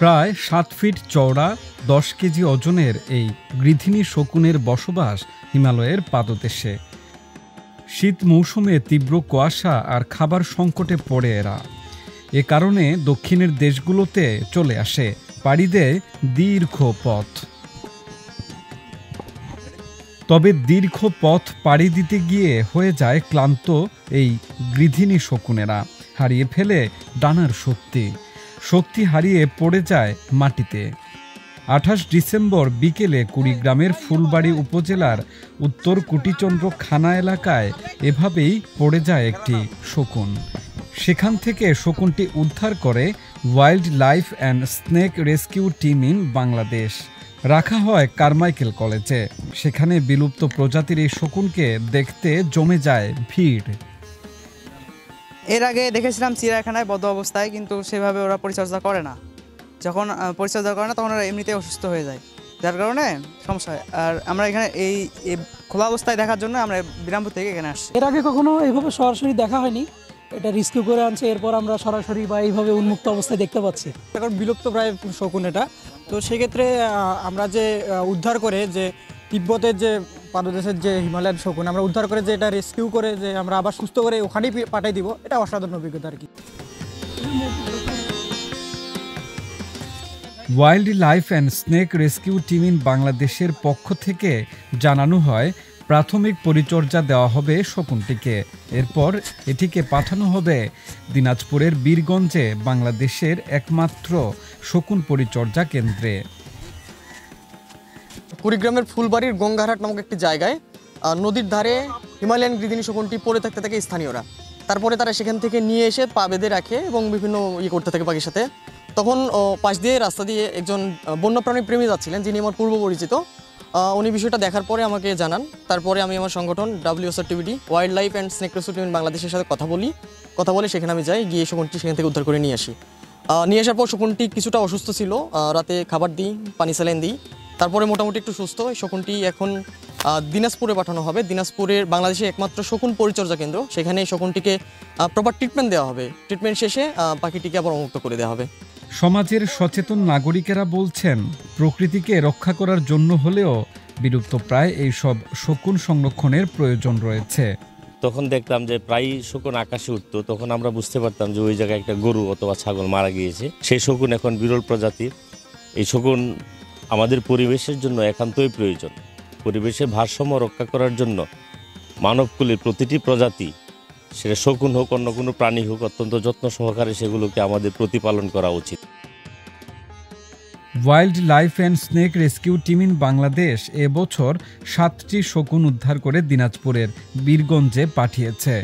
প্রায় 7 ফিট চওড়া 10 কেজি ওজনের এই গৃধিনী শকুনের বসবাস হিমালয়ের পাদদেশে। শীত মৌসুমে তীব্র কুয়াশা আর খাবার সংকটে পড়ে এরা। এ কারণে দক্ষিণের দেশগুলোতে চলে আসে, পাড়ি দেয় দীর্ঘ পথ। তবে দীর্ঘ পথ পাড়ি দিতে গিয়ে হয়ে যায় ক্লান্ত এই গৃধিনী শকুনেরা, হারিয়ে ফেলে ডানার শক্তি হারিয়ে পড়ে যায় মাটিতে। 28 ডিসেম্বর বিকেলে কুড়িগ্রামের ফুলবাড়ী উপজেলার উত্তর কুটিচন্দ্র খানা এলাকায় এভাবেই পড়ে যায় একটি শকুন। সেখান থেকে শকুনটি উদ্ধার করে wild life and snake rescue team in Bangladesh. রাখা হয় কারমাইকেল কলেজে। সেখানে বিলুপ্ত প্রজাতির এই শকুনকে দেখতে জমে যায় ভিড়। এর আগে দেখেছিলাম চিড়িয়াখানায় বদ্ধ অবস্থায়, কিন্তু সেভাবে ওরা পরিচর্যা করে না। যখন পরিচর্যা করে না তখন ওরা এমনিতেই অসুস্থ হয়ে যায়, যার কারণে সমস্যা হয়। আর আমরা এখানে এই খোলা অবস্থায় দেখার জন্য আমরা বিরামপুর থেকে এখানে আসছি। এর আগে কখনো এইভাবে সরাসরি দেখা হয়নি, এটা রেস্কিউ করে আনছে, এরপর আমরা সরাসরি বা এইভাবে উন্মুক্ত অবস্থায় দেখতে পাচ্ছি। এখন বিলুপ্ত প্রায় শকুন এটা, তো সেক্ষেত্রে আমরা যে উদ্ধার করে যে তিব্বতের যে পাদদেশের যে হিমালয়ান শকুন আমরা উদ্ধার করে যে এটা রেস্কিউ করে যে আমরা আবার সুস্থ করে ওখানেই পাঠিয়ে দিব, এটা অসাধারণ অভিজ্ঞতা আর কি। Wild life and snake rescue team in বাংলাদেশের পক্ষ থেকে জানানো হয়, প্রাথমিক পরিচর্যা দেওয়া হবে শকুনটিকে। এরপর এটিকে পাঠানো হবে দিনাজপুরের বীরগঞ্জে বাংলাদেশের একমাত্র শকুন পরিচর্যা কেন্দ্রে। কুড়িগ্রামের ফুলবাড়ির গঙ্গারহাট নামক একটি জায়গায় নদীর ধারে হিমালয়ান গৃধিনী শকুনটি পড়ে থাকতে থাকে স্থানীয়রা। তারপরে তারা সেখান থেকে নিয়ে এসে পা বেঁধে রাখে এবং বিভিন্ন করতে থাকে পাখির সাথে। তখন পাশ দিয়ে রাস্তা দিয়ে একজন বন্যপ্রাণী প্রেমী যাচ্ছিলেন, যিনি আমার পূর্ব পরিচিত। উনি বিষয়টা দেখার পরে আমাকে জানান। তারপরে আমি আমার সংগঠন WSRTVD wild life and snake rescue team বাংলাদেশের সাথে কথা বলে সেখানে আমি যাই, গিয়ে শকুনটি সেখান থেকে উদ্ধার করে নিয়ে আসি। নিয়ে আসার পর শকুনটি কিছুটা অসুস্থ ছিল, রাতে খাবার দিই, পানি স্যালাইন দিই। তারপরে মোটামুটি একটু সুস্থ। শকুনটি এখন দিনাজপুরে পাঠানো হবে। দিনাজপুরের বাংলাদেশের একমাত্র শকুন পরিচর্যা কেন্দ্র, সেখানে শকুনটিকে প্রপার ট্রিটমেন্ট দেওয়া হবে। ট্রিটমেন্ট শেষে পাখিটিকে আবার মুক্ত করে দেওয়া হবে। সমাজের সচেতন নাগরিকেরা বলছেন, প্রকৃতিকে রক্ষা করার জন্য হলেও বিলুপ্তপ্রায় এইসব শকুন সংরক্ষণের প্রয়োজন রয়েছে। তখন দেখতাম যে প্রায় শকুন আকাশে উঠতো, তখন আমরা বুঝতে পারতাম যে ওই জায়গায় একটা গরু অথবা ছাগল মারা গিয়েছে। সেই শকুন এখন বিরল প্রজাতির। এই শকুন আমাদের পরিবেশের জন্য একান্তই প্রয়োজন। পরিবেশের ভারসাম্য রক্ষা করার জন্য মানবকুলের প্রতিটি প্রজাতি, সেটা শকুন হোক অন্য কোনো প্রাণী হোক, অত্যন্ত যত্ন সহকারে সেগুলোকে আমাদের প্রতিপালন করা উচিত। Wild life and snake rescue team in Bangladesh এবছর 7টি শকুন উদ্ধার করে দিনাজপুরের বীরগঞ্জে পাঠিয়েছে।